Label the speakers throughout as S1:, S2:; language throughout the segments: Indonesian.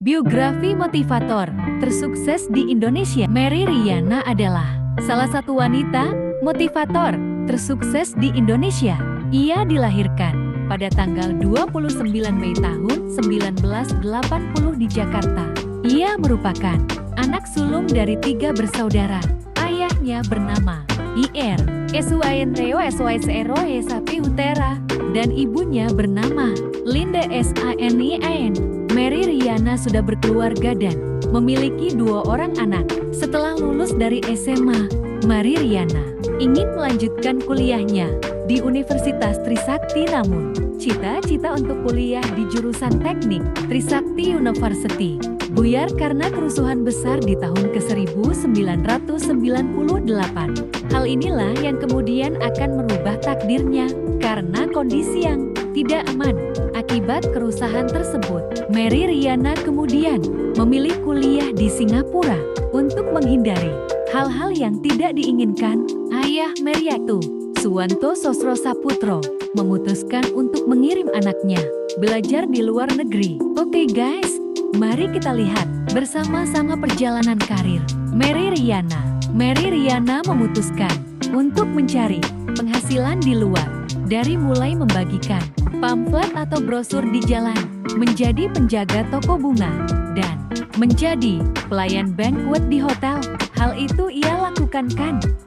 S1: Biografi motivator tersukses di Indonesia. Mary Riana adalah salah satu wanita motivator tersukses di Indonesia. Ia dilahirkan pada tanggal 29 Mei tahun 1980 di Jakarta. Ia merupakan anak sulung dari 3 bersaudara. Ayahnya bernama Ir Suinteo Suicero Sapi Utera dan ibunya bernama Linda Sanin. Mary Riana sudah berkeluarga dan memiliki 2 orang anak. Setelah lulus dari SMA, Mary Riana ingin melanjutkan kuliahnya di Universitas Trisakti, namun cita-cita untuk kuliah di jurusan teknik Trisakti University buyar karena kerusuhan besar di tahun ke-1998. Hal inilah yang kemudian akan merubah takdirnya karena kondisi yang tidak aman. Akibat kerusuhan tersebut, Mary Riana kemudian memilih kuliah di Singapura untuk menghindari hal-hal yang tidak diinginkan. Ayah Mary yaitu Suwanto Sosro Saputro memutuskan untuk mengirim anaknya belajar di luar negeri. Oke guys, mari kita lihat bersama-sama perjalanan karir Mary Riana. Mary Riana memutuskan untuk mencari penghasilan di luar, dari mulai membagikan pamflet atau brosur di jalan, menjadi penjaga toko bunga, dan menjadi pelayan banquet di hotel. Hal itu ia lakukan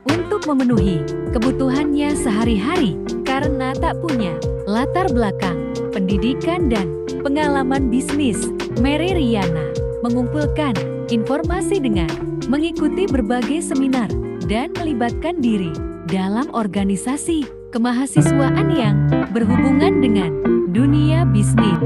S1: untuk memenuhi kebutuhannya sehari-hari karena tak punya latar belakang pendidikan dan pengalaman bisnis. Mary Riana mengumpulkan informasi dengan mengikuti berbagai seminar dan melibatkan diri dalam organisasi kemahasiswaan yang berhubungan dengan dunia bisnis.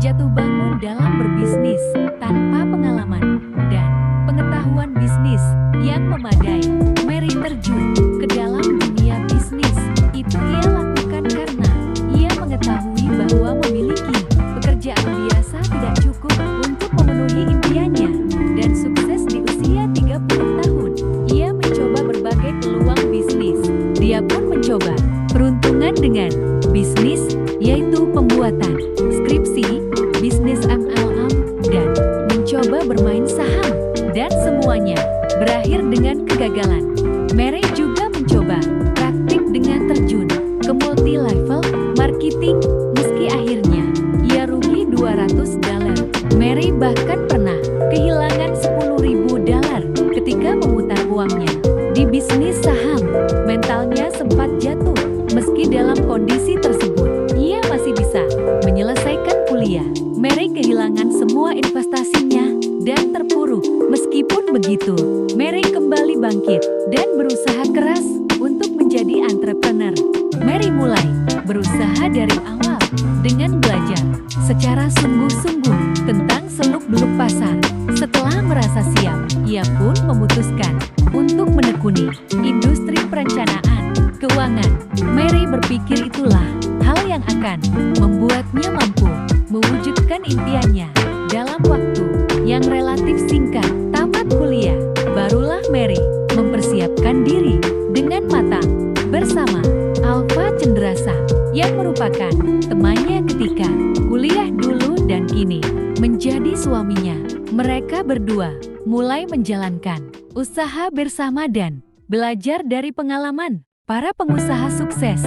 S1: Jatuh bangun dalam berbisnis tanpa pengalaman dan pengetahuan bisnis yang memadai. Mary terjun ke dalam dunia bisnis. Itu ia lakukan karena ia mengetahui bahwa memiliki pekerjaan biasa tidak cukup untuk memenuhi impiannya dan sukses di usia 30 tahun. Ia mencoba berbagai peluang bisnis. Dia pun mencoba peruntungan dengan bisnis, yaitu pembuatan skripsi, bisnis MLM, dan mencoba bermain saham, dan semuanya berakhir dengan kegagalan. Mary juga mencoba praktik dengan terjun ke multi-level marketing, meski akhirnya ia rugi $200. Mary bahkan pernah kehilangan $10.000 ketika memutar uangnya di bisnis saham. Mentalnya sempat jatuh. Meski dalam kondisi tersebut, ia masih bisa menyelesaikan kuliah. Mary kehilangan semua investasinya dan terpuruk. Meskipun begitu, Mary kembali bangkit dan berusaha keras untuk menjadi entrepreneur. Mary mulai berusaha dari awal dengan belajar secara sungguh-sungguh tentang seluk-beluk pasar. Setelah merasa siap, ia pun memutuskan untuk menekuni industri perencanaan keuangan. Mary berpikir itulah hal yang akan membuatnya mampu mewujudkan impiannya dalam waktu yang relatif singkat. Tamat kuliah, barulah Mary mempersiapkan diri dengan matang bersama Alfa Cendrasa yang merupakan temannya ketika kuliah dulu dan kini menjadi suaminya. Mereka berdua mulai menjalankan usaha bersama dan belajar dari pengalaman para pengusaha sukses.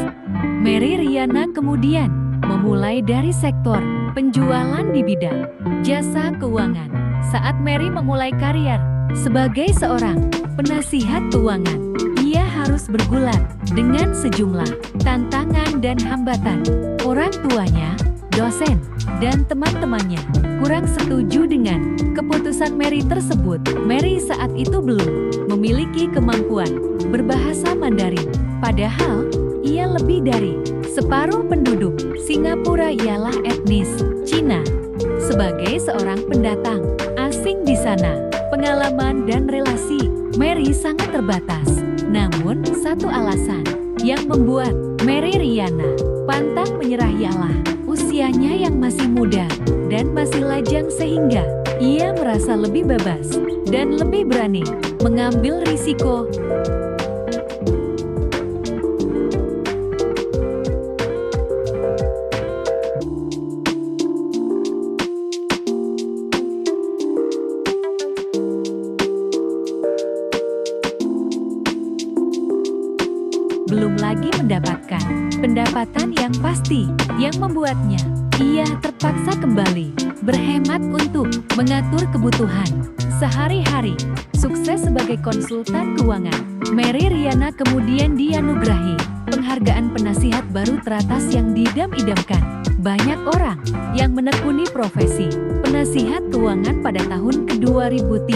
S1: Mary Riana kemudian memulai dari sektor penjualan di bidang jasa keuangan. Saat Mary memulai karier sebagai seorang penasihat keuangan, ia harus bergulat dengan sejumlah tantangan dan hambatan. Orang tuanya, dosen, dan teman-temannya kurang setuju dengan keputusan Mary tersebut. Mary saat itu belum memiliki kemampuan berbahasa Mandarin. Padahal, ia lebih dari separuh penduduk Singapura ialah etnis Cina. Sebagai seorang pendatang asing di sana, pengalaman dan relasi Mary sangat terbatas. Namun, satu alasan yang membuat Mary Riana pantang menyerah ialah usianya yang masih muda dan masih lajang, sehingga ia merasa lebih bebas dan lebih berani mengambil risiko. lagi mendapatkan pendapatan yang pasti, yang membuatnya ia terpaksa kembali berhemat untuk mengatur kebutuhan sehari-hari. Sukses sebagai konsultan keuangan, Mary Riana kemudian dianugerahi penghargaan penasihat baru teratas yang diidam-idamkan banyak orang yang menekuni profesi penasihat keuangan pada tahun ke-2003.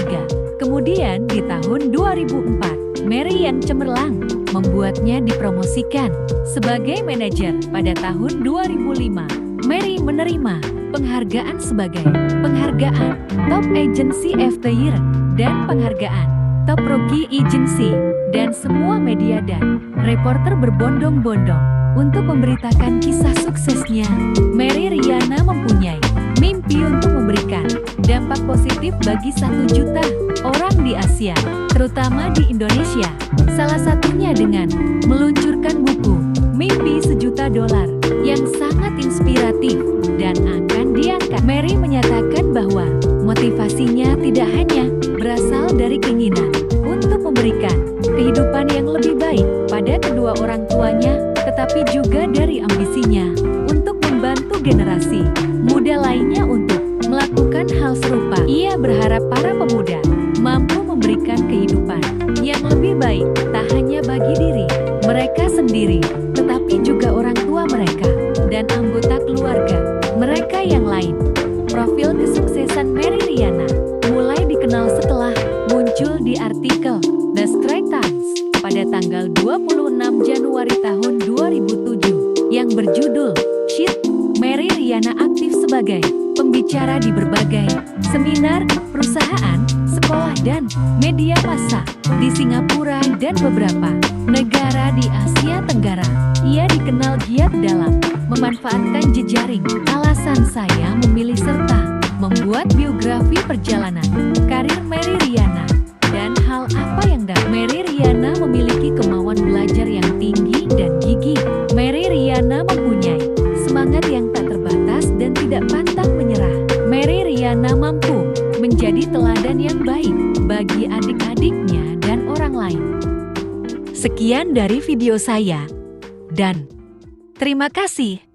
S1: Kemudian di tahun 2004, Mary yang cemerlang membuatnya dipromosikan sebagai manajer. Pada tahun 2005, Mary menerima penghargaan sebagai penghargaan Top Agency of the Year dan penghargaan Top Rookie Agency, dan semua media dan reporter berbondong-bondong untuk memberitakan kisah suksesnya. Mary Riana mempunyai mimpi untuk memberikan dampak positif bagi 1 juta orang di Asia, terutama di Indonesia. Salah satunya dengan meluncurkan buku Mimpi $1 Juta yang sangat inspiratif dan akan diangkat. Mary menyatakan bahwa motivasinya tidak hanya berasal dari keinginan untuk memberikan kehidupan yang lebih baik pada kedua orang tuanya, tetapi juga dari ambisinya untuk membantu generasi muda lainnya untuk melakukan hal serupa. Ia berharap para pemuda mampu memberikan kehidupan yang lebih baik, tak hanya bagi diri mereka sendiri, tetapi juga orang tua mereka dan anggota keluarga mereka yang lain. Profil kesuksesan Mary Riana mulai dikenal setelah muncul di artikel The Straits Times pada tanggal 26 Januari tahun 2007 yang berjudul Shit. Mary Riana aktif sebagai pembicara di berbagai seminar, perusahaan, sekolah dan media massa di Singapura dan beberapa negara di Asia Tenggara. Ia dikenal giat dalam memanfaatkan jejaring. Alasan saya memilih serta membuat biografi perjalanan karir Mary Riana dan hal apa yang Mary Riana memiliki kemauan belajar yang tinggi dan gigih. Mary Riana mempunyai semangat yang tak terbatas dan tidak pantang menyerah. Mary Riana mampu menjadi teladan yang baik bagi adik-adiknya dan orang lain. Sekian dari video saya, dan terima kasih.